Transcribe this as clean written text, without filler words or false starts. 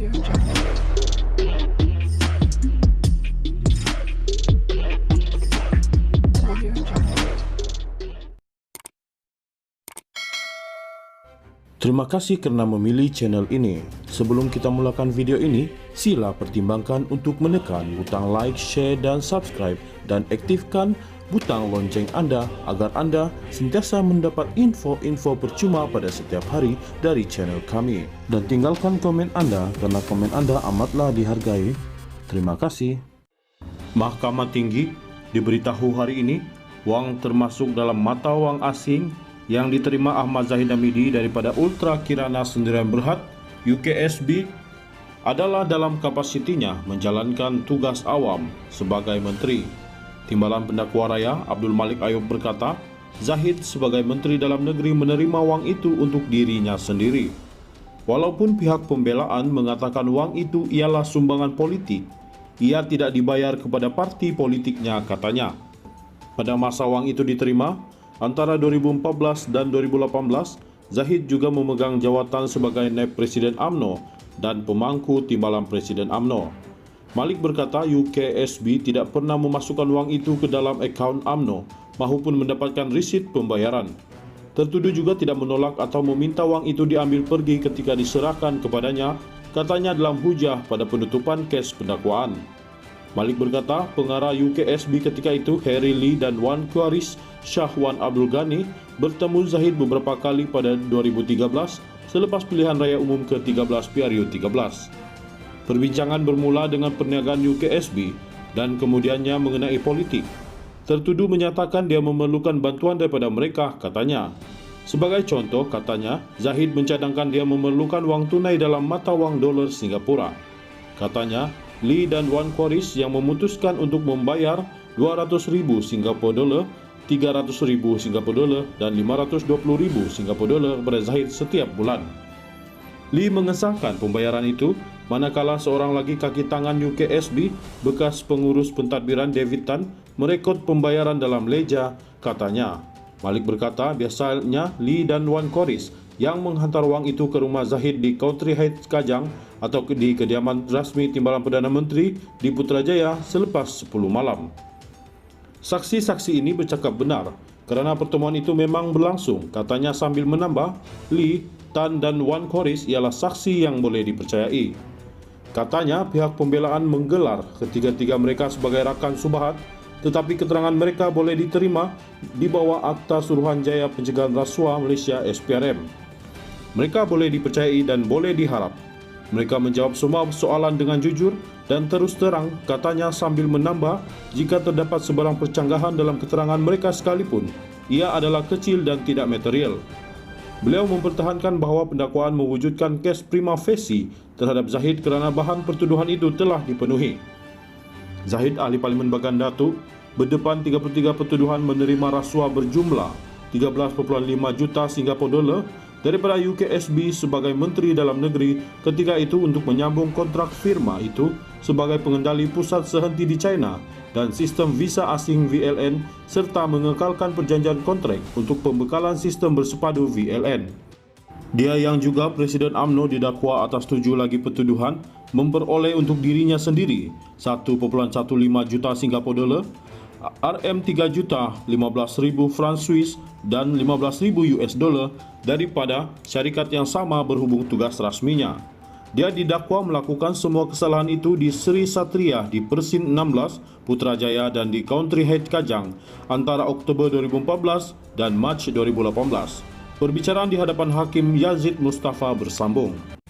Terima kasih kerana memilih channel ini. Sebelum kita mulakan video ini, sila pertimbangkan untuk menekan butang like, share dan subscribe dan aktifkan butang lonceng anda agar anda sentiasa mendapat info-info percuma pada setiap hari dari channel kami. Dan tinggalkan komen anda kerana komen anda amatlah dihargai. Terima kasih. Mahkamah Tinggi diberitahu hari ini, wang termasuk dalam mata wang asing yang diterima Ahmad Zahid Hamidi daripada Ultra Kirana Sendirian Berhad UKSB adalah dalam kapasitinya menjalankan tugas awam sebagai menteri. Timbalan Pendakwa Raya Abdul Malik Ayub berkata, Zahid sebagai Menteri Dalam Negeri menerima wang itu untuk dirinya sendiri. Walaupun pihak pembelaan mengatakan wang itu ialah sumbangan politik, ia tidak dibayar kepada parti politiknya, katanya. Pada masa wang itu diterima, antara 2014 dan 2018, Zahid juga memegang jawatan sebagai Naib Presiden UMNO dan pemangku Timbalan Presiden UMNO. Malik berkata UKSB tidak pernah memasukkan wang itu ke dalam akaun UMNO maupun mendapatkan risit pembayaran. Tertuduh juga tidak menolak atau meminta wang itu diambil pergi ketika diserahkan kepadanya, katanya dalam hujah pada penutupan kes pendakwaan. Malik berkata pengarah UKSB ketika itu Harry Lee dan Wan Qaris Syahwan Abdul Ghani bertemu Zahid beberapa kali pada 2013 selepas pilihan raya umum ke-13 PRU 13. Perbincangan bermula dengan perniagaan UKSB dan kemudiannya mengenai politik. Tertuduh menyatakan dia memerlukan bantuan daripada mereka, katanya. Sebagai contoh, katanya, Zahid mencadangkan dia memerlukan wang tunai dalam mata wang dolar Singapura. Katanya, Lee dan Wan Qaris yang memutuskan untuk membayar 200,000 Singapura dolar, 300,000 Singapura dolar dan 520,000 Singapura dolar kepada Zahid setiap bulan. Lee mengesahkan pembayaran itu, manakala seorang lagi kaki tangan UKSB, bekas pengurus pentadbiran David Tan, merekod pembayaran dalam leja, katanya. Malik berkata biasanya Lee dan Wan Qaris yang menghantar wang itu ke rumah Zahid di Country Heights Kajang atau di kediaman rasmi Timbalan Perdana Menteri di Putrajaya selepas 10 malam. Saksi-saksi ini bercakap benar kerana pertemuan itu memang berlangsung, katanya sambil menambah, Lee, Tan dan Wan Qaris ialah saksi yang boleh dipercayai. Katanya pihak pembelaan menggelar ketiga-tiga mereka sebagai rakan Subahat, tetapi keterangan mereka boleh diterima di bawah Akta Suruhanjaya Pencegahan Rasuah Malaysia SPRM. Mereka boleh dipercayai dan boleh diharap. Mereka menjawab semua soalan dengan jujur dan terus terang, katanya sambil menambah jika terdapat sebarang percanggahan dalam keterangan mereka sekalipun, ia adalah kecil dan tidak material. Beliau mempertahankan bahawa pendakwaan mewujudkan kes prima facie terhadap Zahid kerana bahan pertuduhan itu telah dipenuhi. Zahid, ahli Parlimen Bagan Datuk, berdepan 33 pertuduhan menerima rasuah berjumlah 13.5 juta Singapura dolar daripada UKSB sebagai Menteri Dalam Negeri ketika itu untuk menyambung kontrak firma itu sebagai pengendali pusat sehenti di China dan sistem visa asing VLN serta mengekalkan perjanjian kontrak untuk pembekalan sistem bersepadu VLN. Dia yang juga Presiden UMNO didakwa atas 7 lagi pertuduhan memperoleh untuk dirinya sendiri 1.15 juta Singapura dolar, RM3 juta 15,000 franc Swiss dan 15,000 US dolar daripada syarikat yang sama berhubung tugas rasminya. Dia didakwa melakukan semua kesalahan itu di Sri Satria di Persin 16 Putrajaya dan di Country Heights Kajang antara Oktober 2014 dan Mac 2018. Perbicaraan di hadapan Hakim Yazid Mustafa bersambung.